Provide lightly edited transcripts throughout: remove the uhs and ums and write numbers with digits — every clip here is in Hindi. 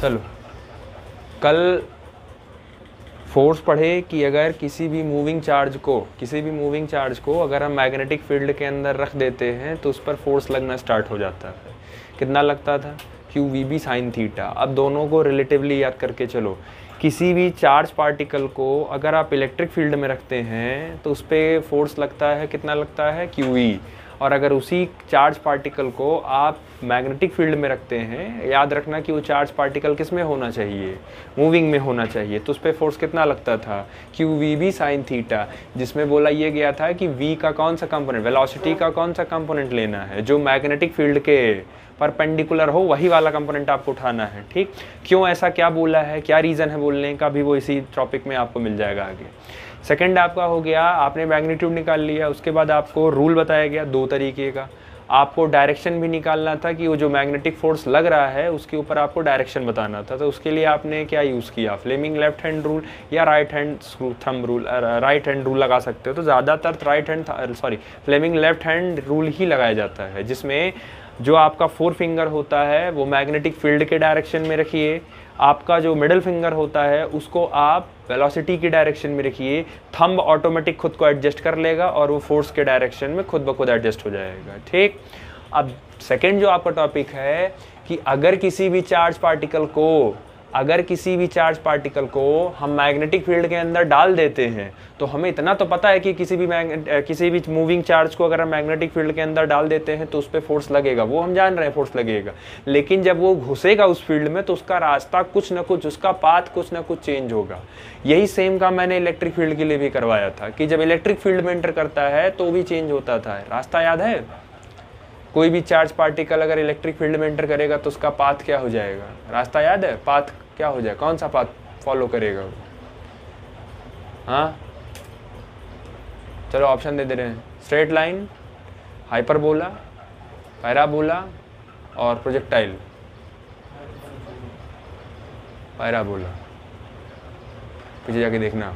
चलो कल फोर्स पढ़े कि अगर किसी भी मूविंग चार्ज को अगर हम मैग्नेटिक फील्ड के अंदर रख देते हैं तो उस पर फोर्स लगना स्टार्ट हो जाता है। कितना लगता था? Q V B sine theta. अब दोनों को रिलेटिवली याद करके चलो। किसी भी चार्ज पार्टिकल को अगर आप इलेक्ट्रिक फील्ड में रखते हैं तो उस पर फोर्स लगता है, कितना लगता है? Q E. और अगर उसी चार्ज पार्टिकल को आप मैग्नेटिक फील्ड में रखते हैं, याद रखना कि वो चार्ज पार्टिकल किस में होना चाहिए? मूविंग में होना चाहिए। तो उस पर फोर्स कितना लगता था? Q V B sine theta, जिसमें बोला ये गया था कि वी का कौन सा कंपोनेंट, वेलोसिटी का कौन सा कंपोनेंट लेना है, जो मैग्नेटिक फील्ड के परपेंडिकुलर हो वही वाला कंपोनेंट आपको उठाना है। ठीक, क्यों ऐसा क्या बोला है, क्या रीज़न है बोलने का, भी वो इसी टॉपिक में आपको मिल जाएगा आगे। सेकंड आपका हो गया, आपने मैग्नीट्यूड निकाल लिया, उसके बाद आपको रूल बताया गया दो तरीके का। आपको डायरेक्शन भी निकालना था कि वो जो मैग्नेटिक फोर्स लग रहा है उसके ऊपर आपको डायरेक्शन बताना था। तो उसके लिए आपने क्या यूज़ किया? फ्लेमिंग लेफ्ट हैंड रूल या right hand thumb rule, right hand rule लगा सकते हो। तो ज़्यादातर फ्लेमिंग लेफ्ट हैंड रूल ही लगाया जाता है, जिसमें जो आपका फोर फिंगर होता है वो मैग्नेटिक फील्ड के डायरेक्शन में रखिए, आपका जो मिडिल फिंगर होता है उसको आप वेलोसिटी की डायरेक्शन में रखिए, थंब ऑटोमेटिक खुद को एडजस्ट कर लेगा और वो फोर्स के डायरेक्शन में खुद ब खुद एडजस्ट हो जाएगा। ठीक, अब सेकंड जो आपका टॉपिक है कि अगर किसी भी चार्ज पार्टिकल को हम मैग्नेटिक फील्ड के अंदर डाल देते हैं तो हमें इतना तो पता है कि किसी भी मूविंग चार्ज को अगर हम मैग्नेटिक फील्ड के अंदर डाल देते हैं तो उस पर फोर्स लगेगा, वो हम जान रहे हैं फोर्स लगेगा। लेकिन जब वो घुसेगा उस फील्ड में तो उसका रास्ता कुछ ना कुछ, उसका पाथ कुछ ना कुछ चेंज होगा। यही सेम काम मैंने इलेक्ट्रिक फील्ड के लिए भी करवाया था कि जब इलेक्ट्रिक फील्ड में एंटर करता है तो भी चेंज होता था। रास्ता याद है? कोई भी चार्ज पार्टिकल अगर इलेक्ट्रिक फील्ड में एंटर करेगा तो उसका पाथ क्या हो जाएगा? रास्ता याद है? पाथ क्या हो जाए, कौन सा पाथ फॉलो करेगा वो? हाँ चलो ऑप्शन दे रहे हैं, स्ट्रेट लाइन, हाइपरबोला, पैराबोला और प्रोजेक्टाइल। पैराबोला, पीछे जाके देखना।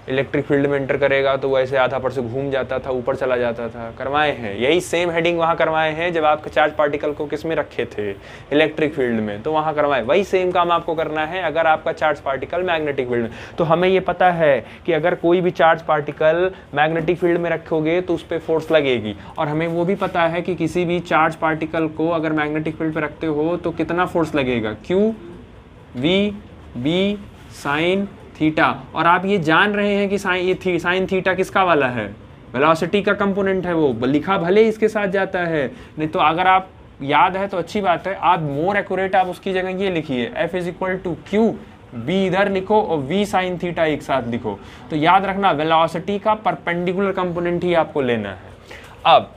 इलेक्ट्रिक फील्ड में एंटर करेगा तो वो ऐसे आधा पर से घूम जाता था, ऊपर चला जाता था। करवाए हैं यही सेम हेडिंग वहाँ करवाए हैं जब आप चार्ज पार्टिकल को किस में रखे थे? इलेक्ट्रिक फील्ड में, तो वहाँ करवाए। वही सेम काम आपको करना है अगर आपका चार्ज पार्टिकल मैग्नेटिक फील्ड में। तो हमें ये पता है कि अगर कोई भी चार्ज पार्टिकल मैग्नेटिक फील्ड में रखोगे तो उस पर फोर्स लगेगी, और हमें वो भी पता है कि किसी भी चार्ज पार्टिकल को अगर मैग्नेटिक फील्ड पर रखते हो तो कितना फोर्स लगेगा? Q V B sine theta. और आप ये जान रहे हैं कि साइन थीटा किसका वाला है? वेलोसिटी का कंपोनेंट है। वो लिखा भले इसके साथ जाता है, नहीं तो अगर आप याद है तो अच्छी बात है, आप मोर एक्यूरेट आप उसकी जगह ये लिखिए, F is equal to Q B इधर लिखो और वी साइन थीटा एक साथ लिखो। तो याद रखना वेलोसिटी का परपेंडिकुलर कंपोनेंट ही आपको लेना है। अब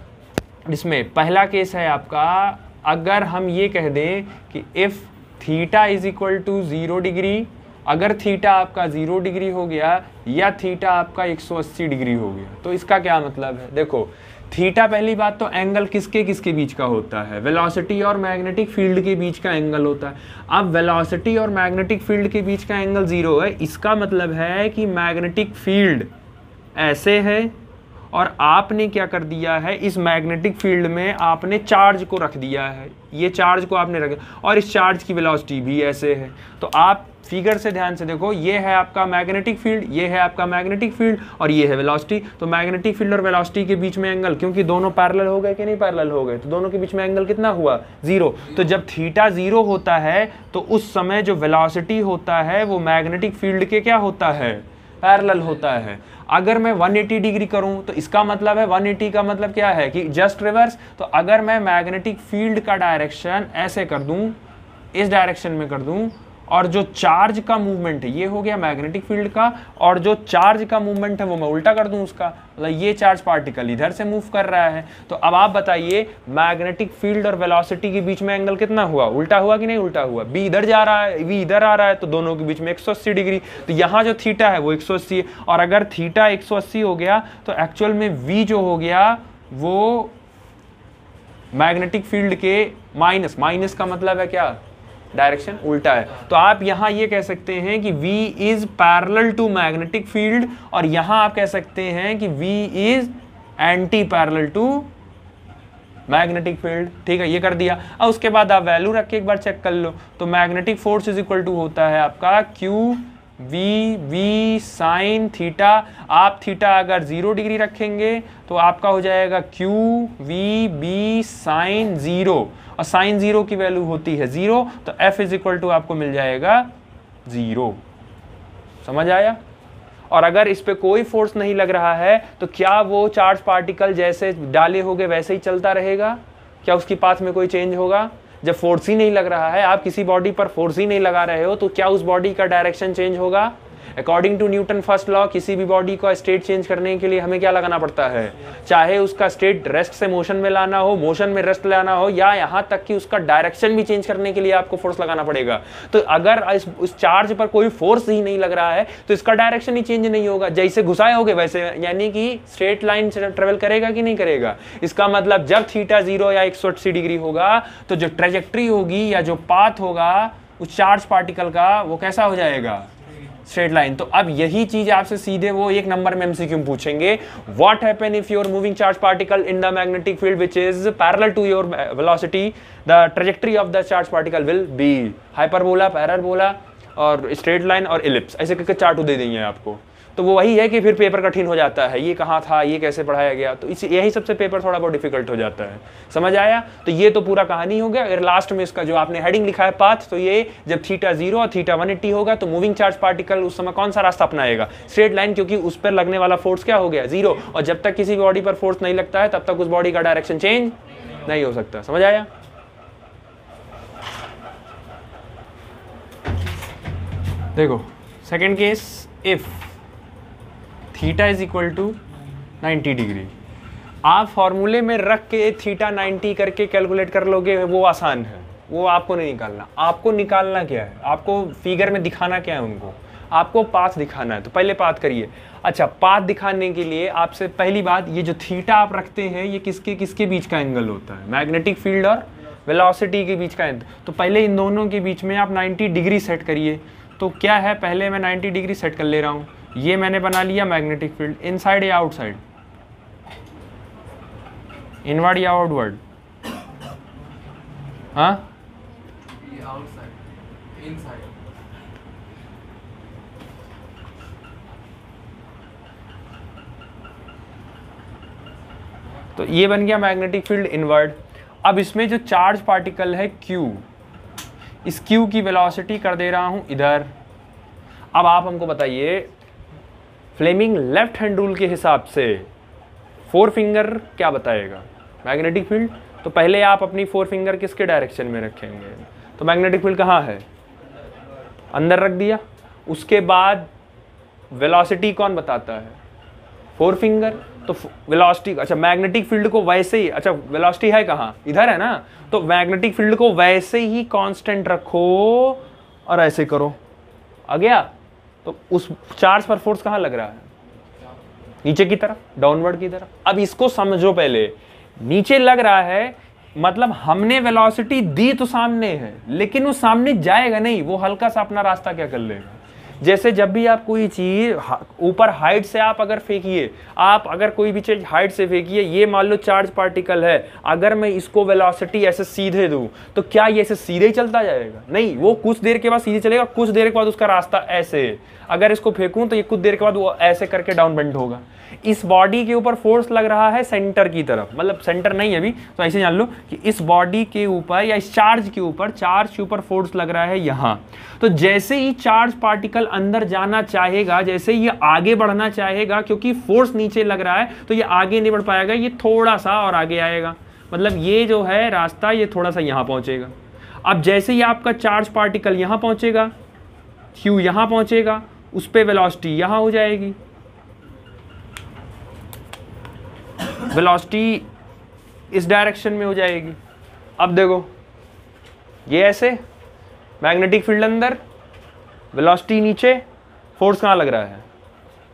इसमें पहला केस है आपका, अगर हम ये कह दें कि if theta is equal to 0 degree, अगर थीटा आपका 0 डिग्री हो गया या थीटा आपका 180 डिग्री हो गया, तो इसका क्या मतलब है? देखो थीटा, पहली बात तो एंगल किसके बीच का होता है? वेलोसिटी और मैग्नेटिक फील्ड के बीच का एंगल होता है। अब वेलोसिटी और मैग्नेटिक फील्ड के बीच का एंगल 0 है, इसका मतलब है कि मैग्नेटिक फील्ड ऐसे है और आपने क्या कर दिया है, इस मैग्नेटिक फील्ड में आपने चार्ज को रख दिया है, ये चार्ज को आपने रखा और इस चार्ज की वेलोसिटी भी ऐसे है। तो आप फिगर से ध्यान से देखो, ये है आपका मैग्नेटिक फील्ड, ये है आपका मैग्नेटिक फील्ड और ये है वेलोसिटी। तो मैग्नेटिक फील्ड और वेलोसिटी के बीच में एंगल, क्योंकि दोनों पैरेलल हो गए कि नहीं पैरेलल हो गए, तो दोनों के बीच में एंगल कितना हुआ? 0। तो जब थीटा 0 होता है तो उस समय जो वेलोसिटी होता है वो मैग्नेटिक फील्ड के क्या होता है? पैरेलल होता है। अगर मैं 180 डिग्री करूं तो इसका मतलब है 180 का मतलब क्या है कि जस्ट रिवर्स। तो अगर मैं मैग्नेटिक फील्ड का डायरेक्शन ऐसे कर दूं, इस डायरेक्शन में कर दूं, और जो चार्ज का मूवमेंट है ये हो गया मैग्नेटिक फील्ड का, और जो चार्ज का मूवमेंट है वो मैं उल्टा कर दूं उसका, मतलब ये चार्ज पार्टिकल इधर से मूव कर रहा है। तो अब आप बताइए मैग्नेटिक फील्ड और वेलोसिटी के बीच में एंगल कितना हुआ? उल्टा हुआ कि नहीं उल्टा हुआ? बी इधर जा रहा है, वी इधर आ रहा है, तो दोनों के बीच में 180 डिग्री। तो यहाँ जो थीटा है वो 180 है, और अगर थीटा 180 हो गया तो एक्चुअल में वी जो हो गया वो मैग्नेटिक फील्ड के माइनस का मतलब है क्या? डायरेक्शन उल्टा है। तो आप यहां ये कह सकते हैं कि V is parallel to magnetic field, और यहां आप कह सकते हैं कि V is anti parallel to magnetic field, ठीक है, ये कर दिया। अब उसके बाद आप वैल्यू रख के एक बार चेक कर लो, तो magnetic force is equal to होता है आपका क्यू वी साइन थीटा। आप थीटा अगर 0 डिग्री रखेंगे तो आपका हो जाएगा क्यू वी बी साइन 0, और साइन 0 की वैल्यू होती है 0, तो एफ इज इक्वल टू आपको मिल जाएगा 0। समझ आया? और अगर इस पे कोई फोर्स नहीं लग रहा है तो क्या वो चार्ज पार्टिकल जैसे डाले होंगे वैसे ही चलता रहेगा? क्या उसकी पाथ में कोई चेंज होगा? जब फोर्स ही नहीं लग रहा है, आप किसी बॉडी पर फोर्स ही नहीं लगा रहे हो, तो क्या उस बॉडी का डायरेक्शन चेंज होगा? According to Newton first law, किसी भी बॉडी का स्टेट चेंज करने के लिए हमें क्या लगाना पड़ता है? चाहे उसका स्टेट रेस्ट से मोशन में लाना हो, मोशन में रेस्ट लाना हो, या यहाँ तक कि उसका डायरेक्शन भी चेंज करने के लिए आपको फोर्स लगाना पड़ेगा। तो अगर उस चार्ज पर कोई फोर्स ही नहीं लग रहा है तो इसका डायरेक्शन ही चेंज नहीं होगा, जैसे घुसाए होगे वैसे, यानी कि स्ट्रेट लाइन ट्रेवल करेगा कि नहीं करेगा। इसका मतलब जब थीटा 0 या 180 डिग्री होगा तो जो ट्रेजेक्ट्री होगी या जो पाथ होगा उस चार्ज पार्टिकल का, वो कैसा हो जाएगा? Straight line. तो अब यही चीज आपसे सीधे वो 1 नंबर में एमसीक्यू पूछेंगे, what happen if your moving charge particle in the magnetic field which is parallel to your velocity, the trajectory of the charge particle will be hyperbola, parabola और स्ट्रेट लाइन और इलिप्स, ऐसे करके चार्ट दे देंगे आपको। तो वो वही है कि फिर पेपर कठिन हो जाता है, ये कहाँ था, ये कैसे पढ़ाया गया, तो यही सबसे पेपर थोड़ा बहुत डिफिकल्ट हो जाता है। समझ आया? तो ये तो पूरा कहानी हो गया। और लास्ट में इसका जो आपने हेडिंग लिखा है पाथ, तो ये जब थीटा 0 और थीटा 180 होगा तो मूविंग चार्ज पार्टिकल उस समय कौन सा रास्ता अपनाएगा? स्ट्रेट लाइन, क्योंकि उस पर लगने वाला फोर्स क्या हो गया? 0। और जब तक किसी बॉडी पर फोर्स नहीं लगता है तब तक उस बॉडी का डायरेक्शन चेंज नहीं हो सकता। समझ आया? देखो second case, if theta is equal to 90 degree, आप फॉर्मूले में रख के थीटा 90 करके कैलकुलेट कर लोगे, वो आसान है, वो आपको नहीं निकालना। आपको निकालना क्या है? आपको फिगर में दिखाना क्या है उनको? आपको पाथ दिखाना है। तो पहले पाथ करिए। अच्छा, पाथ दिखाने के लिए आपसे पहली बात, ये जो थीटा आप रखते हैं ये किसके किसके बीच का एंगल होता है? मैग्नेटिक फील्ड और वेलोसिटी के बीच का एंगल। तो पहले इन दोनों के बीच में आप 90 डिग्री सेट करिए। तो क्या है, पहले मैं 90 डिग्री सेट कर ले रहा हूँ। ये मैंने बना लिया मैग्नेटिक फील्ड, इनसाइड या आउटसाइड? इनवर्ड या आउटवर्ड? हाँ, आउटसाइड, इनसाइड। तो ये बन गया मैग्नेटिक फील्ड इनवर्ड। अब इसमें जो चार्ज पार्टिकल है Q, इस Q की वेलोसिटी कर दे रहा हूं इधर। अब आप हमको बताइए, फ्लेमिंग लेफ्ट हैंड रूल के हिसाब से 4 फिंगर क्या बताएगा? Magnetic field. तो पहले आप अपनी 4 फिंगर किसके डायरेक्शन में रखेंगे? तो मैग्नेटिक फील्ड कहाँ है? अंदर रख दिया। उसके बाद वेलोसिटी कौन बताता है? 4 फिंगर। तो वेलोसिटी, अच्छा मैग्नेटिक फील्ड को वैसे ही, अच्छा वेलोसिटी है कहाँ? इधर है ना। तो मैग्नेटिक फील्ड को वैसे ही कांस्टेंट रखो और ऐसे करो, आ गया। तो उस चार्ज पर फोर्स कहाँ लग रहा है? नीचे की तरफ, डाउनवर्ड की तरफ। अब इसको समझो, पहले नीचे लग रहा है, मतलब हमने वेलोसिटी दी तो सामने है, लेकिन वो सामने जाएगा नहीं, वो हल्का सा अपना रास्ता क्या कर लेगा। जैसे जब भी आप कोई चीज ऊपर हाइट से आप अगर फेंकिए, आप अगर कोई भी चीज हाइट से फेंकिए, ये मान लो चार्ज पार्टिकल है, अगर मैं इसको वेलोसिटी ऐसे सीधे दूं तो क्या ये ऐसे सीधे ही चलता जाएगा? नहीं, वो कुछ देर के बाद सीधे चलेगा, कुछ देर के बाद उसका रास्ता ऐसे। अगर इसको फेंकूं तो ये कुछ देर के बाद वो ऐसे करके डाउन बेंड होगा। इस बॉडी के ऊपर फोर्स लग रहा है सेंटर की तरफ, मतलब सेंटर नहीं अभी, तो ऐसे जान लो कि इस बॉडी के ऊपर या इस चार्ज के ऊपर फोर्स लग रहा है यहाँ। तो जैसे ही चार्ज पार्टिकल अंदर जाना चाहेगा, जैसे ये आगे बढ़ना चाहेगा, क्योंकि फोर्स नीचे लग रहा है तो ये आगे नहीं बढ़ पाएगा, ये थोड़ा सा और आगे आएगा, मतलब ये जो है रास्ता ये थोड़ा सा यहाँ पहुँचेगा। अब जैसे ही आपका चार्ज पार्टिकल यहाँ पहुँचेगा, Q यहाँ पहुँचेगा, उस पर वेलोसिटी यहाँ हो जाएगी, वेलोसिटी इस डायरेक्शन में हो जाएगी। अब देखो ये ऐसे, मैग्नेटिक फील्ड अंदर, वेलोसिटी नीचे, फोर्स कहाँ लग रहा है?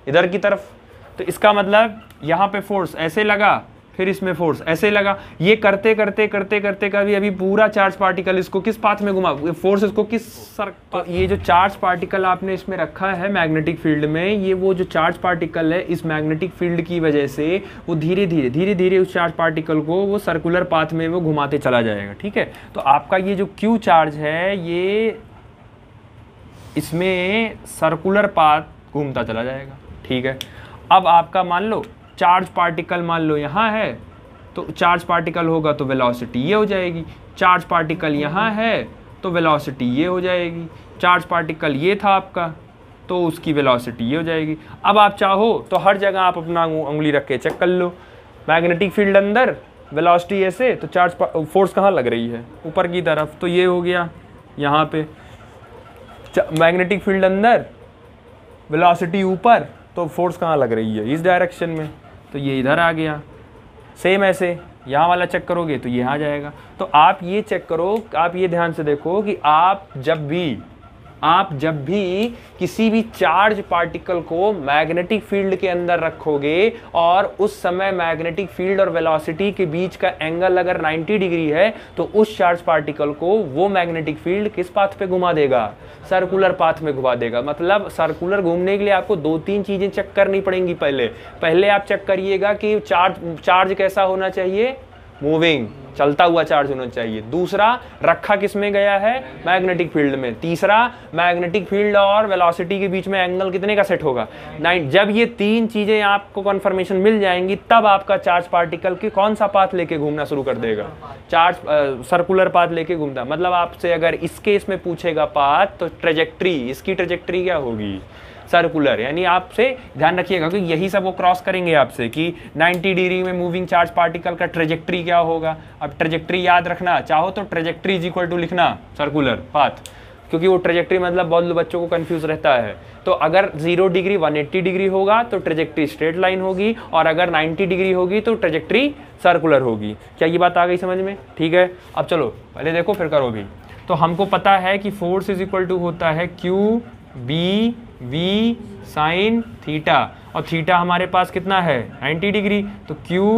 इधर की तरफ। तो इसका मतलब यहाँ पे फोर्स ऐसे लगा, फिर इसमें फोर्स ऐसे लगा, ये करते करते करते करते कभी अभी पूरा चार्ज पार्टिकल इसको किस पाथ में घुमा, फोर्स इसको किस तो ये जो चार्ज पार्टिकल आपने इसमें रखा है मैग्नेटिक फील्ड में, ये वो जो चार्ज पार्टिकल है इस मैग्नेटिक फील्ड की वजह से वो धीरे धीरे उस चार्ज पार्टिकल को वो सर्कुलर पाथ में वो घुमाते चला जाएगा। ठीक है, तो आपका ये जो क्यू चार्ज है ये इसमें सर्कुलर पाथ घूमता चला जाएगा। ठीक है, अब आपका मान लो चार्ज पार्टिकल मान लो यहाँ है, तो चार्ज पार्टिकल होगा तो वेलोसिटी ये हो जाएगी, चार्ज पार्टिकल यहाँ है तो वेलोसिटी ये हो जाएगी, चार्ज पार्टिकल ये था आपका तो उसकी वेलोसिटी ये हो जाएगी। अब आप चाहो तो हर जगह आप अपना उंगली रख के चेक कर लो, मैग्नेटिक फील्ड अंदर, वेलोसिटी ऐसे, तो चार्ज फोर्स कहाँ लग रही है, ऊपर की तरफ, तो ये हो गया यहाँ पे। मैग्नेटिक फील्ड अंदर, वेलोसिटी ऊपर, तो फोर्स कहाँ लग रही है, इस डायरेक्शन में, तो ये इधर आ गया। सेम ऐसे यहाँ वाला चेक करोगे तो ये आ जाएगा। तो आप ये चेक करो, आप ये ध्यान से देखो कि आप जब भी किसी भी चार्ज पार्टिकल को मैग्नेटिक फील्ड के अंदर रखोगे और उस समय मैग्नेटिक फील्ड और वेलोसिटी के बीच का एंगल अगर 90 डिग्री है, तो उस चार्ज पार्टिकल को वो मैग्नेटिक फील्ड किस पाथ पे घुमा देगा, सर्कुलर पाथ में घुमा देगा। मतलब सर्कुलर घूमने के लिए आपको 2-3 चीजें चेक करनी पड़ेंगी। पहले आप चेक करिएगा कि चार्ज कैसा होना चाहिए, मूविंग, चलता हुआ चार्ज होना चाहिए। दूसरा, रखा किस में गया है, मैग्नेटिक फील्ड में। तीसरा, मैग्नेटिक फील्ड और वेलोसिटी के बीच में एंगल कितने का सेट होगा, 9। जब ये 3 चीजें आपको कंफर्मेशन मिल जाएंगी, तब आपका चार्ज पार्टिकल की कौन सा पाथ लेके घूमना शुरू कर देगा, सर्कुलर पाथ लेके घूमता। मतलब आपसे अगर इस केस में पूछेगा पाथ, तो ट्रेजेक्ट्री, इसकी ट्रेजेक्ट्री क्या होगी, सर्कुलर। यानी आपसे ध्यान रखिएगा कि यही सब वो क्रॉस करेंगे आपसे कि 90 डिग्री में मूविंग चार्ज पार्टिकल का ट्रेजेक्ट्री क्या होगा। अब ट्रेजेक्ट्री याद रखना चाहो तो ट्रेजेक्ट्री इज इक्वल टू लिखना सर्कुलर पाथ, क्योंकि वो ट्रेजेक्ट्री मतलब बहुत बच्चों को कंफ्यूज रहता है। तो अगर 0 डिग्री 180 डिग्री होगा तो ट्रेजेक्ट्री स्ट्रेट लाइन होगी, और अगर 90 डिग्री होगी तो ट्रेजेक्ट्री सर्कुलर होगी। क्या ये बात आ गई समझ में? ठीक है, अब चलो पहले देखो फिर करो भी। तो हमको पता है कि फोर्स इज इक्वल टू होता है Q B V sine theta, और थीटा हमारे पास कितना है 90 डिग्री, तो Q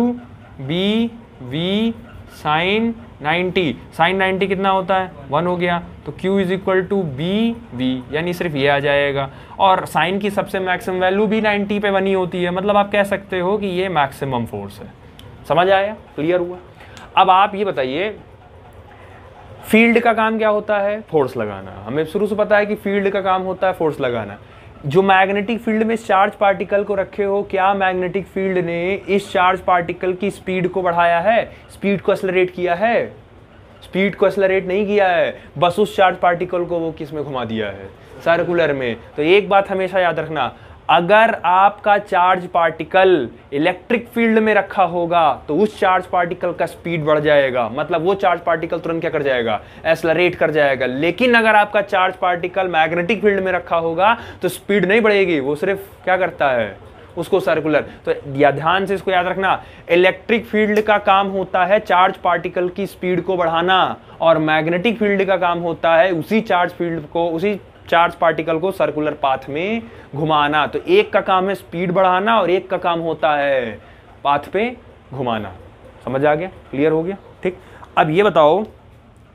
B V sine 90, sine 90 कितना होता है 1 हो गया, तो Q is equal to B V, यानी सिर्फ ये आ जाएगा। और साइन की सबसे मैक्सिमम वैल्यू भी 90 पे बनी होती है, मतलब आप कह सकते हो कि ये मैक्सिमम फोर्स है। समझ आया, क्लियर हुआ? अब आप ये बताइए फील्ड का काम क्या होता है, फोर्स लगाना। हमें शुरू से पता है कि फील्ड का काम होता है फोर्स लगाना। जो मैग्नेटिक फील्ड में चार्ज पार्टिकल को रखे हो, क्या मैग्नेटिक फील्ड ने इस चार्ज पार्टिकल की स्पीड को बढ़ाया है, स्पीड को एक्सेलरेट किया है? स्पीड को एक्सेलरेट नहीं किया है, बस उस चार्ज पार्टिकल को वो किस में घुमा दिया है, सर्कुलर में। तो एक बात हमेशा याद रखना, अगर आपका चार्ज पार्टिकल इलेक्ट्रिक फील्ड में रखा होगा तो उस चार्ज पार्टिकल का स्पीड बढ़ जाएगा, मतलब वो चार्ज पार्टिकल तुरंत क्या कर जाएगा, एक्सेलरेट कर जाएगा। लेकिन अगर आपका चार्ज पार्टिकल मैग्नेटिक फील्ड में रखा होगा तो स्पीड नहीं बढ़ेगी, वो सिर्फ क्या करता है, उसको सर्कुलर। तो या ध्यान से इसको याद रखना, इलेक्ट्रिक फील्ड का काम होता है चार्ज पार्टिकल की स्पीड को बढ़ाना, और मैग्नेटिक फील्ड का काम होता है उसी चार्ज फील्ड को, उसी चार्ज पार्टिकल को सर्कुलर पाथ में घुमाना। तो एक का काम है स्पीड बढ़ाना और एक का काम होता है पाथ पे घुमाना। समझ आ गया, क्लियर हो गया? ठीक। अब ये बताओ,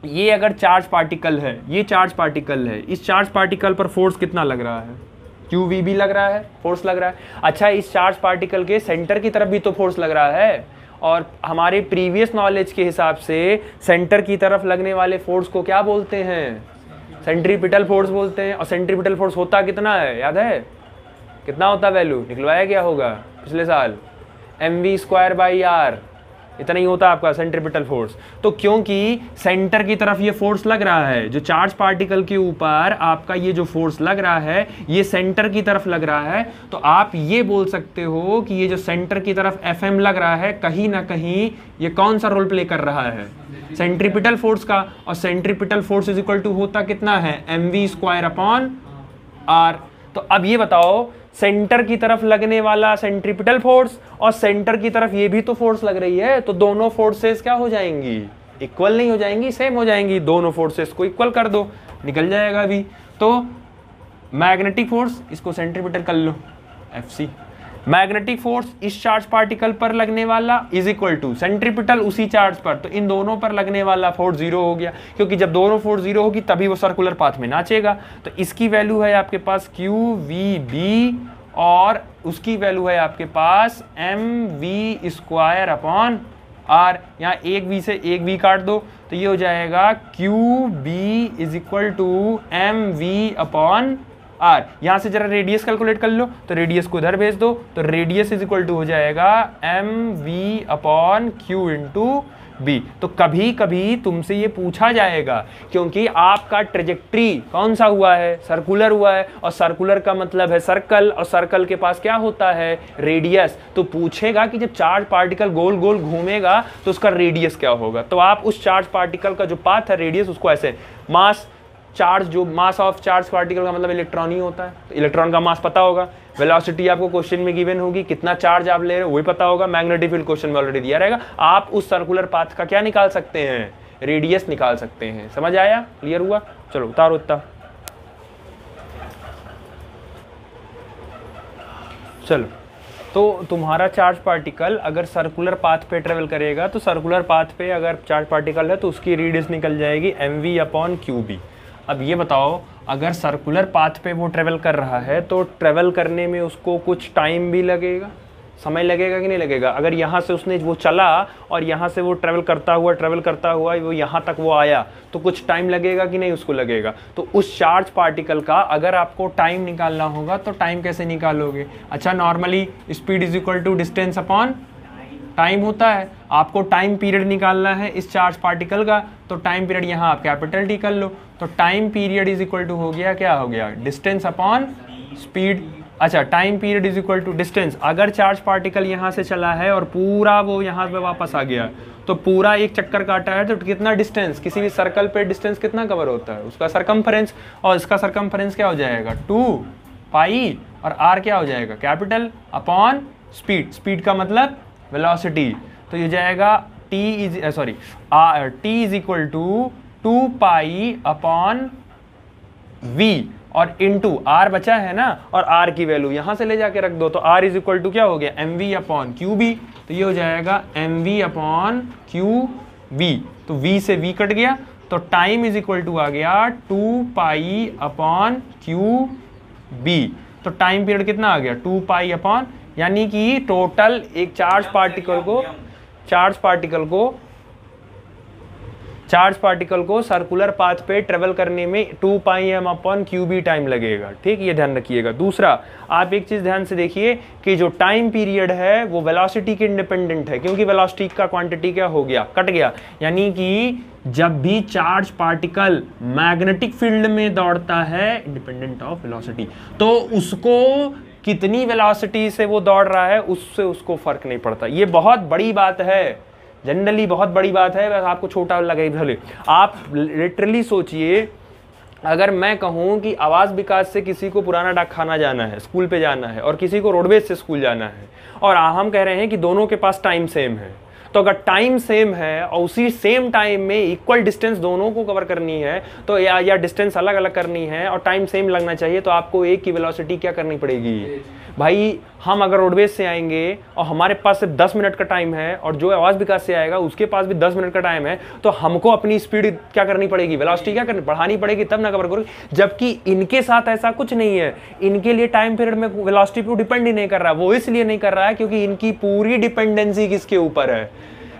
ये अगर चार्ज पार्टिकल है, ये चार्ज पार्टिकल है, इस चार्ज पार्टिकल पर फोर्स कितना लग रहा है, क्यू वी भी लग रहा है, फोर्स लग रहा है। अच्छा, इस चार्ज पार्टिकल के सेंटर की तरफ भी तो फोर्स लग रहा है, और हमारे प्रीवियस नॉलेज के हिसाब से सेंटर की तरफ लगने वाले फोर्स को क्या बोलते हैं, सेंट्रीपिटल फोर्स बोलते हैं। और सेंट्रीपिटल फोर्स होता कितना है, याद है कितना होता, वैल्यू निकलवाया क्या होगा पिछले साल, mv²/r, इतना ही होता आपका सेंट्रीपिटल फोर्स। तो क्योंकि सेंटर की तरफ ये फोर्स लग रहा है, जो चार्ज पार्टिकल के ऊपर आपका ये जो फोर्स लग रहा है ये सेंटर की तरफ लग रहा है, तो आप ये बोल सकते हो कि ये जो सेंटर की तरफ Fm लग रहा है, कहीं ना कहीं ये कौन सा रोल प्ले कर रहा है, सेंट्रीपिटल फोर्स का। और centripetal force is equal to होता कितना है, mv²/r। तो अब ये बताओ, सेंटर की तरफ लगने वाला सेंट्रीपिटल फोर्स और सेंटर की तरफ ये भी तो फोर्स लग रही है, तो दोनों फोर्सेस क्या हो जाएंगी, इक्वल नहीं हो जाएंगी, सेम हो जाएंगी। दोनों फोर्सेस को इक्वल कर दो, निकल जाएगा अभी। तो मैग्नेटिक फोर्स, इसको सेंट्रीपिटल कर लो, Fc, मैग्नेटिक फोर्स इस चार्ज पार्टिकल पर लगने वाला इज इक्वल टू सेंट्रीपिटल उसी चार्ज पर, तो इन दोनों पर लगने वाला फोर्स जीरो हो गया, क्योंकि जब दोनों फोर्स जीरो होगी तभी वो सर्कुलर पाथ में नाचेगा। तो इसकी वैल्यू है आपके पास क्यू वी बी और उसकी वैल्यू है आपके पास M V square upon R. यहाँ एक वी से एक वी काट दो तो ये हो जाएगा Q B is equal to M V upon R. यहां से जरा रेडियस कैलकुलेट कर लो, तो रेडियस को इधर भेज दो, तो रेडियस इज इक्वल टू हो जाएगा M V upon Q into B. तो कभी कभी तुमसे ये पूछा जाएगा, क्योंकि आपका ट्रेजेक्ट्री कौन सा हुआ है, सर्कुलर हुआ है, और सर्कुलर का मतलब है सर्कल, और सर्कल के पास क्या होता है, रेडियस। तो पूछेगा कि जब चार्ज पार्टिकल गोल गोल घूमेगा तो उसका रेडियस क्या होगा। तो आप उस चार्ज पार्टिकल का जो पाथ है रेडियस, उसको ऐसे मास चार्ज, जो मास ऑफ चार्ज पार्टिकल का मतलब इलेक्ट्रॉन ही होता है, तो इलेक्ट्रॉन का मास पता होगा। वेलोसिटी आपको क्वेश्चन में गिवन होगी, कितना चार्ज आप ले रहे हो वही पता होगा। मैग्नेटिक फील्ड क्वेश्चन में ऑलरेडी दिया रहेगा। आप उस सर्कुलर पाथ का क्या निकाल सकते हैं, रेडियस निकाल सकते हैं। समझ आया, क्लियर हुआ? चलो उतारो इतना। चलो, तो तुम्हारा चार्ज पार्टिकल अगर सर्कुलर पाथ पे ट्रेवल करेगा, तो सर्कुलर पाथ पे अगर चार्ज पार्टिकल है तो उसकी रेडियस निकल जाएगी M V upon Q B. अब ये बताओ, अगर सर्कुलर पाथ पे वो ट्रेवल कर रहा है तो ट्रेवल करने में उसको कुछ टाइम भी लगेगा, समय लगेगा कि नहीं लगेगा? अगर यहाँ से उसने वो चला और यहाँ से वो ट्रेवल करता हुआ वो यहाँ तक वो आया, तो कुछ टाइम लगेगा कि नहीं उसको लगेगा। तो उस चार्ज पार्टिकल का अगर आपको टाइम निकालना होगा तो टाइम कैसे निकालोगे? अच्छा, normally speed is equal to distance upon time होता है। आपको टाइम पीरियड निकालना है इस चार्ज पार्टिकल का, तो टाइम पीरियड यहाँ आप कैपिटल टी कर लो, तो time period is equal to हो गया, क्या हो गया, डिस्टेंस अपॉन स्पीड। अच्छा, time period is equal to distance. अगर चार्ज पार्टिकल यहाँ से चला है और पूरा वो यहाँ पे वापस आ गया, तो पूरा एक चक्कर काटा है, तो कितना डिस्टेंस, किसी भी सर्कल पे डिस्टेंस कितना कवर होता है, उसका सरकमफेरेंस, और इसका सरकमफेरेंस क्या हो जाएगा, 2 पाई, और आर क्या हो जाएगा, कैपिटल अपॉन स्पीड। स्पीड का मतलब वेलोसिटी, तो ये जाएगा T is equal to 2 pi upon V और इनटू आर बचा है ना, और आर की वैल्यू यहां से ले जाके रख दो, तो आर इज इक्वल टू क्या हो गया, M V upon Q B. तो ये हो जाएगा M V upon Q B, तो वी से वी कट गया, तो टाइम इज इक्वल टू आ गया 2 पाई अपॉन क्यू बी। तो टाइम पीरियड कितना आ गया, 2 पाई अपॉन, यानी कि टोटल एक चार्ज पार्टिकल को सर्कुलर पाथ पे ट्रेवल करने में 2 pi M upon Q B time लगेगा। ठीक, ये ध्यान रखिएगा। दूसरा, आप एक चीज ध्यान से देखिए कि जो टाइम पीरियड है वो वेलोसिटी के इंडिपेंडेंट है, क्योंकि वेलोसिटी का क्वांटिटी क्या हो गया, कट गया। यानी कि जब भी चार्ज पार्टिकल मैग्नेटिक फील्ड में दौड़ता है इंडिपेंडेंट ऑफ वेलोसिटी, तो उसको कितनी वेलोसिटी से वो दौड़ रहा है उससे उसको फर्क नहीं पड़ता। ये बहुत बड़ी बात है, जनरली बहुत बड़ी बात है, बस आपको छोटा लगे भले। आप लिटरली सोचिए, अगर मैं कहूँ कि आवास विकास से किसी को पुराना डाक खाना जाना है, स्कूल पे जाना है, और किसी को रोडवेज से स्कूल जाना है, और हम कह रहे हैं कि दोनों के पास टाइम सेम है, तो अगर टाइम सेम है और उसी सेम टाइम में इक्वल डिस्टेंस दोनों को कवर करनी है, तो या डिस्टेंस अलग अलग करनी है और टाइम सेम लगना चाहिए, तो आपको एक की वेलोसिटी क्या करनी पड़ेगी भाई। हम अगर रोडवेज से आएंगे और हमारे पास सिर्फ 10 मिनट का टाइम है, और जो आवास विकास से आएगा उसके पास भी 10 मिनट का टाइम है, तो हमको अपनी स्पीड क्या करनी पड़ेगी, वेलोसिटी क्या करनी, बढ़ानी पड़ेगी, तब ना कवर करोगे। जबकि इनके साथ ऐसा कुछ नहीं है, इनके लिए टाइम पीरियड में वेलोसिटी पे डिपेंड ही नहीं कर रहा। वो इसलिए नहीं कर रहा है क्योंकि इनकी पूरी डिपेंडेंसी किसके ऊपर है,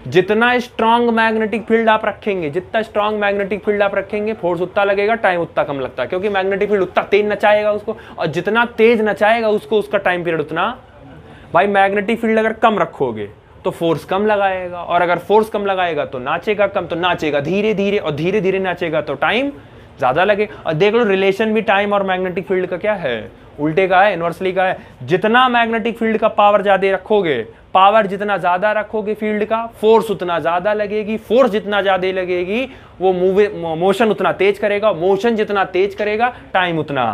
जितना स्ट्रांग मैग्नेटिक फील्ड आप रखेंगे, जितना स्ट्रांग मैग्नेटिक फील्ड आप रखेंगे, फोर्स उतना लगेगा, टाइम उतना कम लगता है, क्योंकि मैग्नेटिक फील्ड उतना तेज नचाएगा उसको, और जितना तेज नचाएगा उसको उसका टाइम पीरियड उतना। भाई मैग्नेटिक फील्ड अगर कम रखोगे तो फोर्स कम लगाएगा, और अगर फोर्स कम लगाएगा तो नाचेगा कम, तो नाचेगा धीरे धीरे, और धीरे धीरे नाचेगा तो टाइम ज्यादा लगे। और देख लो रिलेशन भी टाइम और मैग्नेटिक फील्ड का क्या है, उल्टे का है, इनवर्सली का है। जितना मैग्नेटिक फील्ड का पावर ज्यादा रखोगे, पावर जितना ज्यादा रखोगे फील्ड का, फोर्स उतना ज्यादा लगेगी, फोर्स जितना ज्यादा लगेगी वो मोशन उतना तेज करेगा, मोशन जितना तेज करेगा टाइम उतना।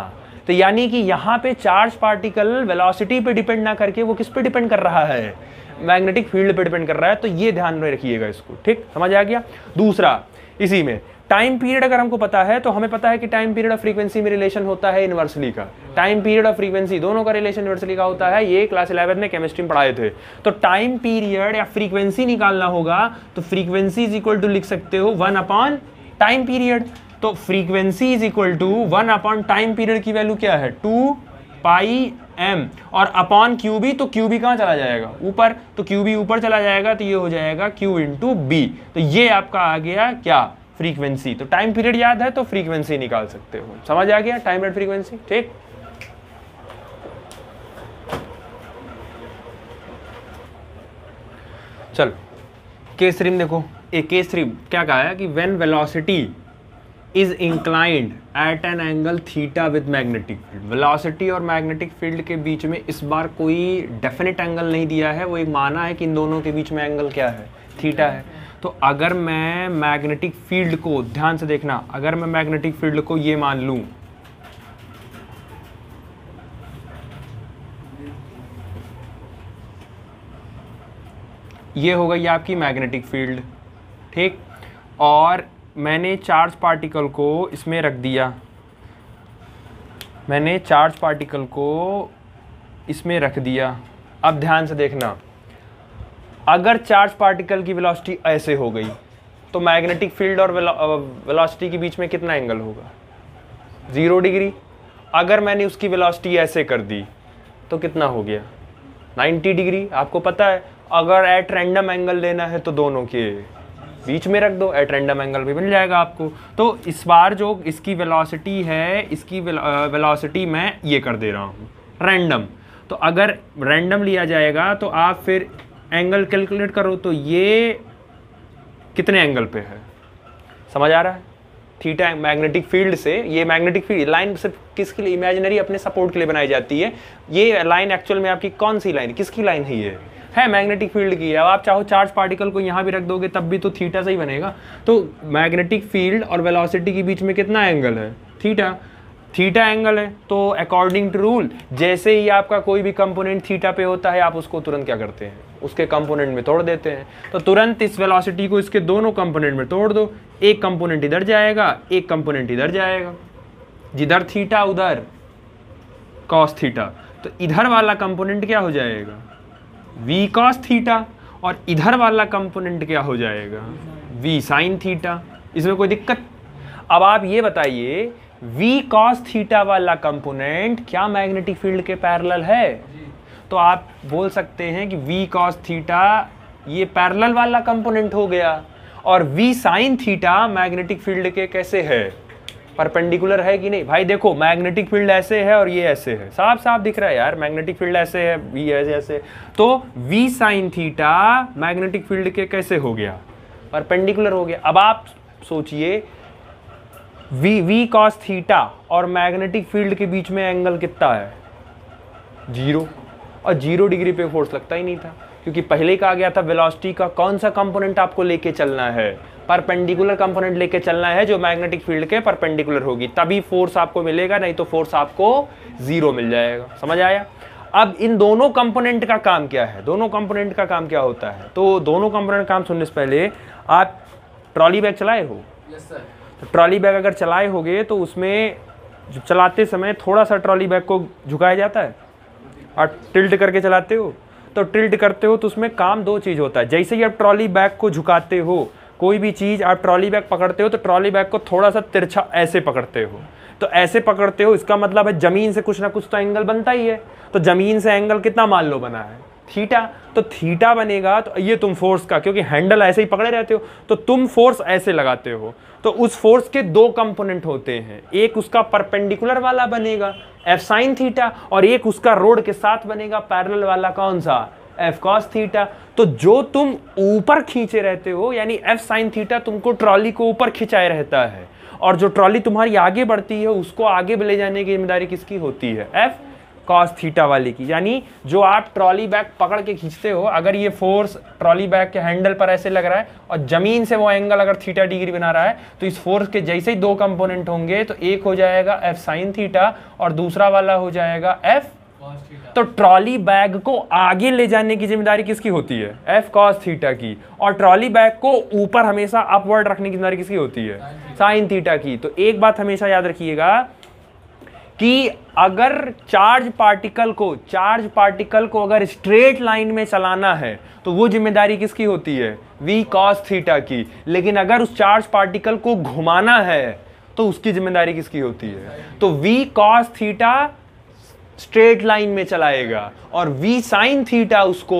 तो यानी कि यहाँ पे चार्ज पार्टिकल वेलोसिटी पे डिपेंड ना करके वो किस पे डिपेंड कर रहा है, मैग्नेटिक फील्ड पे डिपेंड कर रहा है। तो ये ध्यान में रखिएगा इसको, ठीक, समझ आ गया। दूसरा, इसी में टाइम पीरियड अगर हमको पता है तो हमें पता है कि टाइम पीरियड और फ्रीक्वेंसी में रिलेशन होता है इनवर्सली का। टाइम पीरियड और फ्रीक्वेंसी दोनों का रिलेशन इनवर्सली का होता है, ये क्लास 11 में केमिस्ट्री में पढ़ाए थे। तो टाइम पीरियड या फ्रीक्वेंसी निकालना होगा तो फ्रीक्वेंसी इज इक्वल टू लिख सकते हो 1 अपॉन टाइम पीरियड। तो frequency is equal to 1 upon time period की वैल्यू क्या है 2 पाई m, और अपॉन क्यू बी, तो क्यू बी कहाँ चला जाएगा ऊपर, तो क्यू बी ऊपर चला जाएगा तो ये हो जाएगा q इंटू बी। तो ये आपका आ गया क्या फ्रीक्वेंसी। तो टाइम पीरियड याद है तो फ्रीक्वेंसी निकाल सकते हो। समझ आ गया टाइम एंड फ्रीक्वेंसी, ठीक। चलो केस 3 देखो, एक केस 3 क्या कहा है कि when velocity is inclined at an angle theta with magnetic field. Velocity और मैग्नेटिक फील्ड के बीच में इस बार कोई डेफिनेट एंगल नहीं दिया है, वो एक माना है कि इन दोनों के बीच में एंगल क्या है थीटा है। तो अगर मैं मैग्नेटिक फील्ड को, ध्यान से देखना, अगर मैं मैग्नेटिक फील्ड को ये मान लूं ये हो गई आपकी मैग्नेटिक फील्ड, ठीक। और मैंने चार्ज पार्टिकल को इसमें रख दिया, मैंने चार्ज पार्टिकल को इसमें रख दिया। अब ध्यान से देखना, अगर चार्ज पार्टिकल की वेलोसिटी ऐसे हो गई तो मैग्नेटिक फील्ड और वेलोसिटी के बीच में कितना एंगल होगा 0 डिग्री। अगर मैंने उसकी वेलोसिटी ऐसे कर दी तो कितना हो गया 90 डिग्री। आपको पता है अगर एट रैंडम एंगल लेना है तो दोनों के बीच में रख दो, एट रैंडम एंगल भी मिल जाएगा आपको। तो इस बार जो इसकी वेलोसिटी है, इसकी वेलोसिटी मैं ये कर दे रहा हूँ रैंडम। तो अगर रैंडम लिया जाएगा तो आप फिर एंगल कैलकुलेट करो तो ये कितने एंगल पे है, समझ आ रहा है। थीटा मैग्नेटिक फील्ड से, ये मैग्नेटिक फील्ड लाइन सिर्फ किसके लिए, इमेजिनरी अपने सपोर्ट के लिए बनाई जाती है। ये लाइन एक्चुअल में आपकी कौन सी लाइन, किसकी लाइन है, ये है मैग्नेटिक फील्ड की। अब आप चाहो चार्ज पार्टिकल को यहाँ भी रख दोगे तब भी तो थीटा से ही बनेगा। तो मैग्नेटिक फील्ड और वेलोसिटी के बीच में कितना एंगल है थीटा, थीटा एंगल है। तो अकॉर्डिंग टू रूल जैसे ही आपका कोई भी कंपोनेंट थीटा पे होता है आप उसको तुरंत क्या करते हैं, उसके कंपोनेंट में तोड़ देते हैं। तो तुरंत इस वेलोसिटी को इसके दोनों कंपोनेंट में तोड़ दो, एक कंपोनेंट इधर जाएगा, एक कंपोनेंट इधर जाएगा, जिधर थीटा उधर कॉस थीटा। तो इधर वाला कंपोनेंट क्या हो जाएगा v cos थीटा, और इधर वाला कंपोनेंट क्या हो जाएगा v sin थीटा। इसमें कोई दिक्कत। अब आप ये बताइए v cos थीटा वाला कंपोनेंट क्या मैग्नेटिक फील्ड के पैरेलल है। तो आप बोल सकते हैं कि v cos थीटा ये पैरेलल वाला कंपोनेंट हो गया, और v sin theta magnetic field के कैसे है, परपेंडिकुलर है कि नहीं। भाई देखो मैग्नेटिक फील्ड ऐसे है और ये ऐसे है, साफ साफ दिख रहा है यार, मैग्नेटिक फील्ड ऐसे है, v ऐसे ऐसे। तो v sin theta magnetic field के कैसे हो गया, परपेंडिकुलर हो गया। अब आप सोचिए v cos थीटा और मैग्नेटिक फील्ड के बीच में एंगल कितना है 0, और 0 डिग्री पे फोर्स लगता ही नहीं था, क्योंकि पहले ही कहा गया था वेलोसिटी का कौन सा कंपोनेंट आपको लेके चलना है, परपेंडिकुलर कंपोनेंट लेके चलना है जो मैग्नेटिक फील्ड के परपेंडिकुलर होगी, तभी फोर्स आपको मिलेगा, नहीं तो फोर्स आपको 0 मिल जाएगा। समझ आया। अब इन दोनों कंपोनेंट का काम क्या है, दोनों कंपोनेंट का काम क्या होता है। तो दोनों कंपोनेंट काम सुनने से पहले आप ट्रॉली बैग चलाए हो। Yes sir. तो ट्रॉली बैग अगर चलाए होगे तो उसमें चलाते समय थोड़ा सा ट्रॉली बैग को झुकाया जाता है और टिल्ट करके चलाते हो। तो टिल्ट करते हो तो उसमें काम 2 चीज़ होता है। जैसे ही आप ट्रॉली बैग को झुकाते हो, कोई भी चीज़ आप ट्रॉली बैग पकड़ते हो तो ट्रॉली बैग को थोड़ा सा तिरछा ऐसे पकड़ते हो। तो ऐसे पकड़ते हो, इसका मतलब है ज़मीन से कुछ ना कुछ तो एंगल बनता ही है। तो ज़मीन से एंगल कितना मान लो बना है थीटा। तो थीटा बनेगा तो ये तुम फोर्स का, क्योंकि हैंडल ऐसे ही पकड़े रहते हो तो तुम फोर्स ऐसे लगाते हो। तो उस फोर्स के 2 कंपोनेंट होते हैं, एक उसका परपेंडिकुलर वाला बनेगा एफ साइन थीटा, और एक उसका रोड के साथ बनेगा पैरेलल वाला कौन सा, एफ कॉस थीटा। तो जो तुम ऊपर खींचे रहते हो यानी एफ साइन थीटा तुमको ट्रॉली को ऊपर खिंचाए रहता है, और जो ट्रॉली तुम्हारी आगे बढ़ती है उसको आगे ले जाने की जिम्मेदारी किसकी होती है, एफ कॉस थीटा वाले की। यानी जो आप ट्रॉली बैग पकड़ के खींचते हो, अगर ये फोर्स ट्रॉली बैग के हैंडल पर ऐसे लग रहा है और जमीन से वो एंगल अगर थीटा डिग्री बना रहा है, तो इस फोर्स के जैसे ही 2 कंपोनेंट होंगे तो एक हो जाएगा एफ साइन थीटा और दूसरा वाला हो जाएगा एफ तो ट्रॉली बैग को आगे ले जाने की जिम्मेदारी किसकी होती है? एफ कॉस थीटा की। और ट्रॉली बैग को ऊपर हमेशा अपवर्ड रखने की जिम्मेदारी किसकी होती है? साइन थीटा की। तो एक बात हमेशा याद रखिएगा कि अगर चार्ज पार्टिकल को अगर स्ट्रेट लाइन में चलाना है तो वो जिम्मेदारी किसकी होती है? वी कॉस थीटा की। लेकिन अगर उस चार्ज पार्टिकल को घुमाना है तो उसकी जिम्मेदारी किसकी होती है? तो V cos theta straight line में चलाएगा और वी साइन थीटा उसको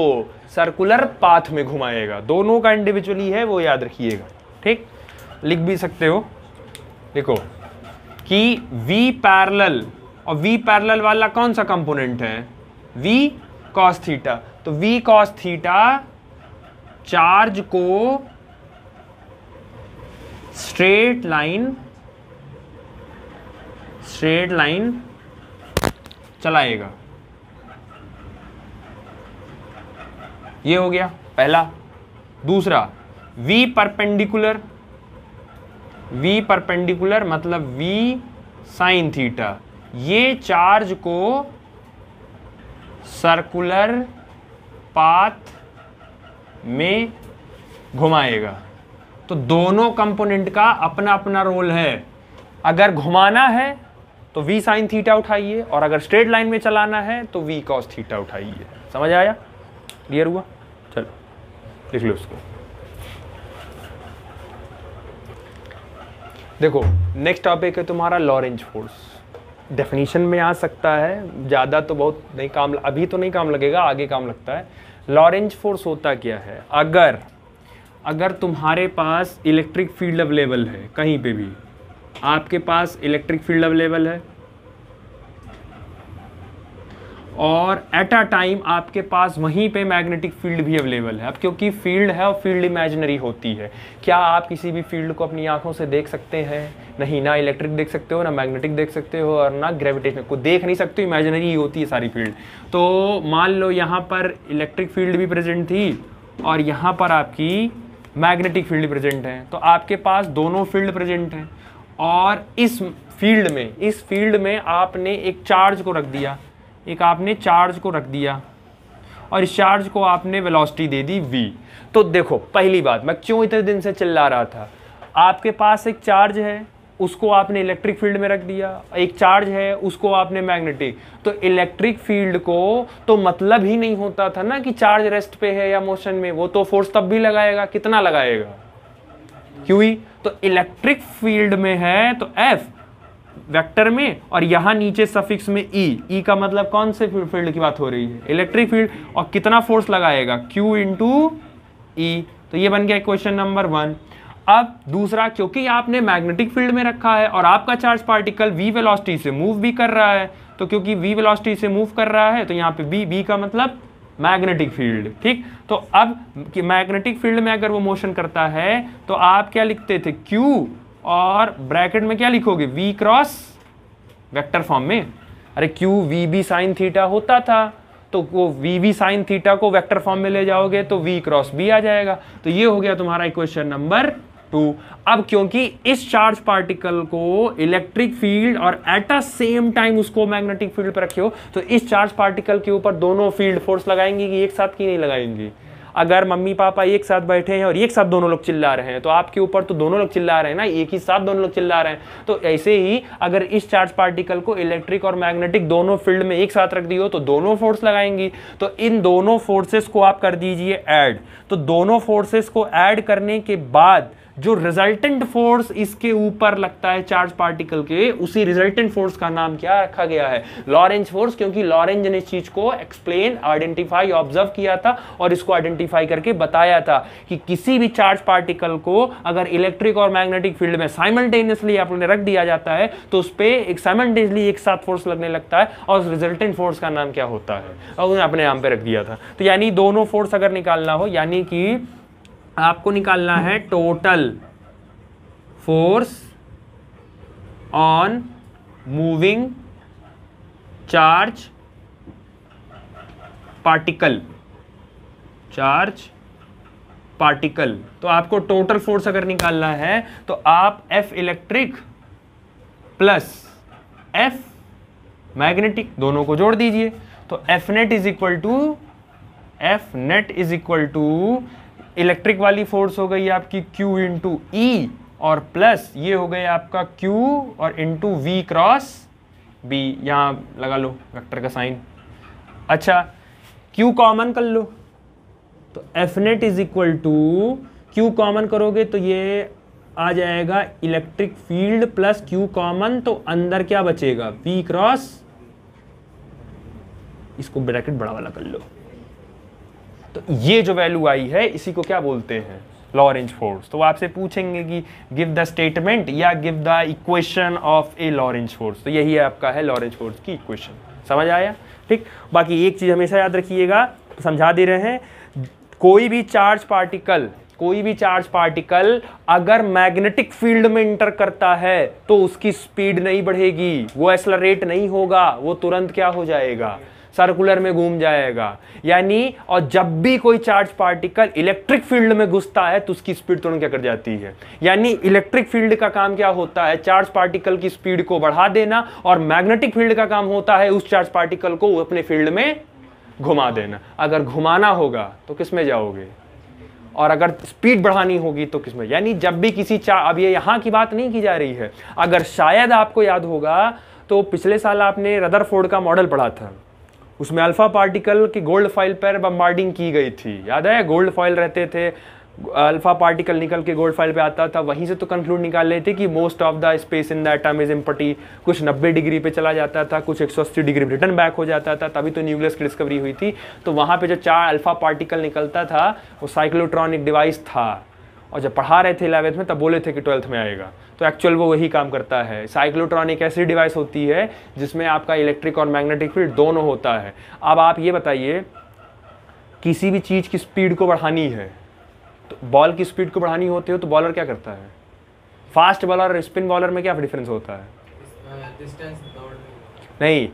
सर्कुलर पाथ में घुमाएगा। दोनों का इंडिविजुअली है, वो याद रखिएगा। ठीक, लिख भी सकते हो, देखो कि V पैरेलल, और V पैरेलल वाला कौन सा कंपोनेंट है? V cos theta. तो V cos थीटा चार्ज को स्ट्रेट लाइन चलाएगा। ये हो गया पहला। दूसरा V परपेंडिकुलर मतलब V साइन थीटा, ये चार्ज को सर्कुलर पाथ में घुमाएगा। तो दोनों कंपोनेंट का अपना अपना रोल है। अगर घुमाना है तो V साइन थीटा उठाइए, और अगर स्ट्रेट लाइन में चलाना है तो V कॉस थीटा उठाइए। समझ आया? क्लियर हुआ? चलो लिख लो उसको। देखो नेक्स्ट टॉपिक है तुम्हारा लॉरेंज फोर्स। डेफिनेशन में आ सकता है, ज़्यादा तो बहुत नहीं काम, अभी तो नहीं काम लगेगा, आगे काम लगता है। लॉरेंज फोर्स होता क्या है? अगर तुम्हारे पास इलेक्ट्रिक फील्ड अवेलेबल है, कहीं पे भी आपके पास इलेक्ट्रिक फील्ड अवेलेबल है और एट अ टाइम आपके पास वहीं पे मैग्नेटिक फील्ड भी अवेलेबल है। अब क्योंकि फील्ड है और फील्ड इमेजिनरी होती है, क्या आप किसी भी फील्ड को अपनी आंखों से देख सकते हैं? नहीं, ना इलेक्ट्रिक देख सकते हो, ना मैग्नेटिक देख सकते हो, और ना ग्रेविटेशनल को देख नहीं सकते हो, इमेजिनरी ही होती है सारी फील्ड। तो मान लो यहाँ पर इलेक्ट्रिक फील्ड भी प्रेजेंट थी और यहाँ पर आपकी मैग्नेटिक फील्ड प्रेजेंट है, तो आपके पास दोनों फील्ड प्रेजेंट हैं। और इस फील्ड में आपने एक चार्ज को रख दिया, और इस चार्ज को आपने वेलोसिटी दे दी v। तो देखो पहली बात, मैं क्यों इतने दिन से चिल्ला रहा था, आपके पास एक चार्ज है, उसको आपने इलेक्ट्रिक फील्ड में रख दिया, एक चार्ज है उसको आपने मैग्नेटिक। तो इलेक्ट्रिक फील्ड को तो मतलब ही नहीं होता था ना कि चार्ज रेस्ट पे है या मोशन में, वो तो फोर्स तब भी लगाएगा, कितना लगाएगा? क्यों? तो इलेक्ट्रिक फील्ड में है तो F वेक्टर में, और यहां नीचे सफिक्स में E का मतलब कौन से फील्ड की बात हो रही है? Electric field. और कितना फोर्स लगाएगा? Q into E। तो ये बन गया क्वेश्चन नंबर 1। अब दूसरा, क्योंकि आपने मैग्नेटिक फील्ड में रखा है और आपका चार्ज पार्टिकल v वेलोसिटी से मूव भी कर रहा है, तो क्योंकि v वेलोसिटी से मूव कर रहा है तो यहाँ पे b का मतलब मैग्नेटिक फील्ड। ठीक, तो अब मैग्नेटिक फील्ड में अगर वो मोशन करता है तो आप क्या लिखते थे? Q, और ब्रैकेट में क्या लिखोगे? V क्रॉस वेक्टर फॉर्म में। अरे Q VB साइन थीटा होता था, तो वो VB साइन थीटा को वेक्टर फॉर्म में ले जाओगे तो V क्रॉस B आ जाएगा। तो ये हो गया तुम्हारा इक्वेशन नंबर 2। अब क्योंकि इस चार्ज पार्टिकल को इलेक्ट्रिक फील्ड और एट अ सेम टाइम उसको मैग्नेटिक फील्ड पर रखे हो, तो इस चार्ज पार्टिकल के ऊपर दोनों फील्ड फोर्स लगाएंगे कि एक साथ की नहीं लगाएंगे? अगर मम्मी पापा एक साथ बैठे हैं और एक साथ दोनों लोग चिल्ला रहे हैं तो आपके ऊपर तो दोनों लोग चिल्ला रहे हैं ना, एक ही साथ दोनों लोग चिल्ला रहे हैं। तो ऐसे ही अगर इस चार्ज पार्टिकल को इलेक्ट्रिक और मैग्नेटिक दोनों फील्ड में एक साथ रख दियो तो दोनों फोर्स लगाएंगी। तो इन दोनों फोर्सेस को आप कर दीजिए ऐड। तो दोनों फोर्सेस को ऐड करने के बाद जो रिजल्टेंट फोर्स इसके ऊपर लगता है चार्ज पार्टिकल के, उसी रिजल्टेंट फोर्स का नाम क्या रखा गया है? Lorentz force. क्योंकि लॉरेंज ने इस चीज को एक्सप्लेन, आइडेंटिफाई, ऑब्जर्व किया था और इसको आइडेंटिफाई करके बताया था कि किसी भी चार्ज पार्टिकल को अगर इलेक्ट्रिक और मैग्नेटिक फील्ड में साइमल्टेनियसली आपने रख दिया जाता है तो उस पर एक साइमल्टेनियसली एक साथ फोर्स लगने लगता है, और उस रिजल्टेंट फोर्स का नाम क्या होता है? और उन्होंने अपने नाम पे रख दिया था। तो यानी दोनों फोर्स अगर निकालना हो, यानी कि आपको निकालना है total force on moving charge particle, तो आपको टोटल फोर्स अगर निकालना है तो आप F electric plus F magnetic दोनों को जोड़ दीजिए। तो F net is equal to electric वाली फोर्स हो गई आपकी Q इंटू ई और प्लस ये हो गया आपका Q और इंटू V क्रॉस B, यहाँ लगा लो वेक्टर का साइन। अच्छा Q कॉमन कर लो तो F net is equal to Q common करोगे तो ये आ जाएगा electric field plus Q common, तो अंदर क्या बचेगा V क्रॉस, इसको ब्रैकेट बड़ा वाला कर लो। तो ये जो वैल्यू आई है इसी को क्या बोलते हैं, लॉरेंज फोर्स। तो वो आपसे पूछेंगे कि गिव द स्टेटमेंट या give the equation of a Lorentz force, तो यही आपका है लॉरेंज फोर्स की इक्वेशन। समझ आया? ठीक। बाकी एक चीज हमेशा याद रखिएगा, समझा दे रहे हैं, कोई भी चार्ज पार्टिकल अगर मैग्नेटिक फील्ड में इंटर करता है तो उसकी स्पीड नहीं बढ़ेगी, वो एक्सेलरेट नहीं होगा, वो तुरंत क्या हो जाएगा, सर्कुलर में घूम जाएगा। यानी और जब भी कोई चार्ज पार्टिकल इलेक्ट्रिक फील्ड में घुसता है तो उसकी स्पीड तुरंत क्या कर जाती है। यानी इलेक्ट्रिक फील्ड का काम क्या होता है, चार्ज पार्टिकल की स्पीड को बढ़ा देना, और मैग्नेटिक फील्ड का काम होता है उस चार्ज पार्टिकल को अपने फील्ड में घुमा देना। अगर घुमाना होगा तो किस में जाओगे, और अगर स्पीड बढ़ानी होगी तो किस में। यानी जब भी किसी अब ये यहाँ की बात नहीं की जा रही है, अगर शायद आपको याद होगा तो पिछले साल आपने रदरफोर्ड का मॉडल पढ़ा था, उसमें अल्फा पार्टिकल की गोल्ड फॉइल पर बम्बार्डिंग की गई थी, याद है? गोल्ड फॉइल रहते थे, अल्फा पार्टिकल निकल के गोल्ड फॉइल पे आता था, वहीं से तो कंक्लूड निकाल लेते कि most of the space in the atom is empty. कुछ 90 डिग्री पे चला जाता था, कुछ 180 डिग्री रिटर्न बैक हो जाता था, तभी तो न्यूक्लियस की डिस्कवरी हुई थी। तो वहाँ पे जो 4 अल्फा पार्टिकल निकलता था वो साइक्लोट्रॉनिक डिवाइस था, और जब पढ़ा रहे थे 11th में तब बोले थे कि 12th में आएगा, तो एक्चुअल वो वही काम करता है। साइक्लोट्रॉन एक ऐसी डिवाइस होती है जिसमें आपका इलेक्ट्रिक और मैग्नेटिक फील्ड दोनों होता है। अब आप ये बताइए, किसी भी चीज़ की स्पीड को बढ़ानी है, तो बॉल की स्पीड को बढ़ानी होती है तो बॉलर क्या करता है, फास्ट बॉलर और स्पिन बॉलर में क्या डिफरेंस होता है? डिस्टेंस नहीं,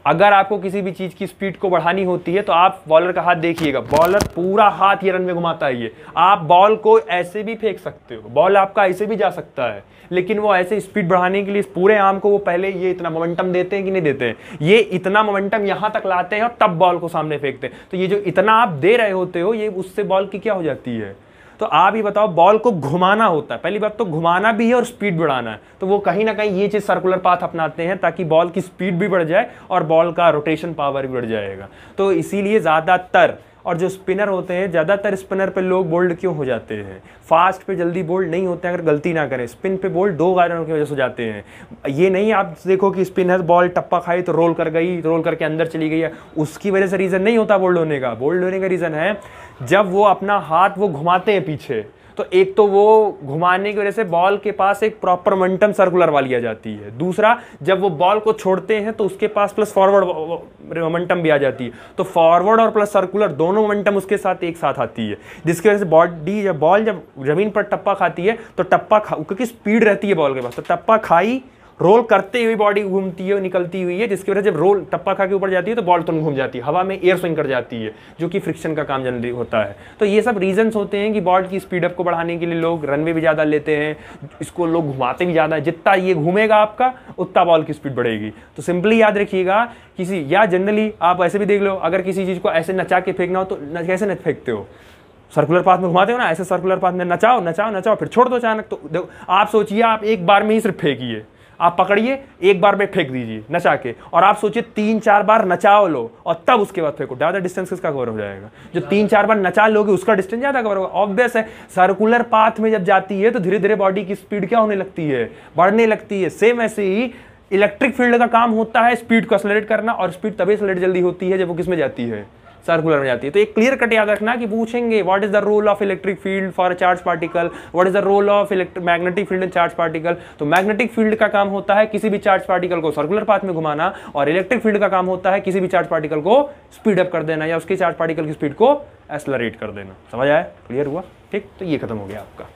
अगर आपको किसी भी चीज़ की स्पीड को बढ़ानी होती है तो आप बॉलर का हाथ देखिएगा, बॉलर पूरा हाथ ये रन में घुमाता है। ये आप बॉल को ऐसे भी फेंक सकते हो, बॉल आपका ऐसे भी जा सकता है, लेकिन वो ऐसे स्पीड बढ़ाने के लिए पूरे आर्म को वो पहले ये इतना मोमेंटम देते हैं कि नहीं देते हैं, ये इतना मोमेंटम यहाँ तक लाते हैं और तब बॉल को सामने फेंकते हैं। तो ये जो इतना आप दे रहे होते हो, ये उससे बॉल की क्या हो जाती है। तो आप ही बताओ, बॉल को घुमाना होता है, पहली बात तो घुमाना भी है और स्पीड बढ़ाना है, तो वो कहीं ना कहीं ये चीज़ सर्कुलर पाथ अपनाते हैं ताकि बॉल की स्पीड भी बढ़ जाए और बॉल का रोटेशन पावर भी बढ़ जाएगा। तो इसीलिए ज़्यादातर, और जो स्पिनर होते हैं, ज़्यादातर स्पिनर पे लोग बोल्ड क्यों हो जाते हैं, फास्ट पे जल्दी बोल्ड नहीं होते हैं अगर गलती ना करें। स्पिन पे बोल्ड 2 कारणों की वजह से हो जाते हैं। ये नहीं आप देखो कि स्पिनर बॉल टप्पा खाई तो रोल कर गई, रोल करके अंदर चली गई है, उसकी वजह से रीज़न नहीं होता बोल्ड होने का। बोल्ड होने का रीज़न है जब वो अपना हाथ वो घुमाते हैं पीछे, तो एक तो वो घुमाने की वजह से बॉल के पास एक प्रॉपर मोमेंटम सर्कुलर वाली आ जाती है, दूसरा जब वो बॉल को छोड़ते हैं तो उसके पास प्लस फॉरवर्ड मोमेंटम भी आ जाती है। तो फॉरवर्ड और प्लस सर्कुलर दोनों मोमेंटम उसके साथ एक साथ आती है, जिसकी वजह से बॉडी जब बॉल जब जमीन पर टप्पा खाती है तो टप्पा क्योंकि स्पीड रहती है बॉल के पास, तो टप्पा खाई, रोल करते हुए बॉडी घूमती है, निकलती हुई है, जिसकी वजह से जब रोल टप्पा खा के ऊपर जाती है तो बॉल तुरंत घूम जाती है, हवा में एयर स्विंग कर जाती है, जो कि फ्रिक्शन का काम जनरली होता है। तो ये सब रीजंस होते हैं कि बॉल की स्पीड अप को बढ़ाने के लिए लोग रनवे भी ज़्यादा लेते हैं, इसको लोग घुमाते भी ज़्यादा है, जितना ये घूमेगा आपका उतना बॉल की स्पीड बढ़ेगी। तो सिंपली याद रखिएगा, किसी या जनरली आप ऐसे भी देख लो, अगर किसी चीज़ को ऐसे नचा के फेंकना हो तो कैसे न फेंकते हो, सर्कुलर पाथ में घुमाते हो ना, ऐसे सर्कुलर पाथ में नचाओ नचाओ नचाओ, फिर छोड़ दो अचानक। तो देखो, आप सोचिए आप एक बार में ही सिर्फ फेंकिए, आप पकड़िए एक बार में फेंक दीजिए नचा के, और आप सोचिए 3-4 बार नचाओ लो और तब उसके बाद फेंको, ज़्यादा डिस्टेंस किसका कवर हो जाएगा? जो 3-4 बार नचा लोगे उसका डिस्टेंस ज़्यादा कवर होगा। ऑब्वियस है, सर्कुलर पाथ में जब जाती है तो धीरे धीरे बॉडी की स्पीड क्या होने लगती है, बढ़ने लगती है। सेम ऐसे ही इलेक्ट्रिक फील्ड का काम होता है स्पीड को एक्सेलरेट करना, और स्पीड तभी एक्सेलरेट जल्दी होती है जब वो किस में जाती है, सर्कुलर में जाती है। तो एक क्लियर कट याद रखना कि पूछेंगे what is the role of electric field for a charge particle, what is the role of magnetic field in charge particle. तो मैग्नेटिक फील्ड का काम होता है किसी भी चार्ज पार्टिकल को सर्कुलर पाथ में घुमाना, और इलेक्ट्रिक फील्ड का काम होता है किसी भी चार्ज पार्टिकल को स्पीड अप कर देना या उसके चार्ज पार्टिकल की स्पीड को एक्सेलरेट कर देना। समझ आया? क्लियर हुआ? ठीक, तो ये खत्म हो गया आपका।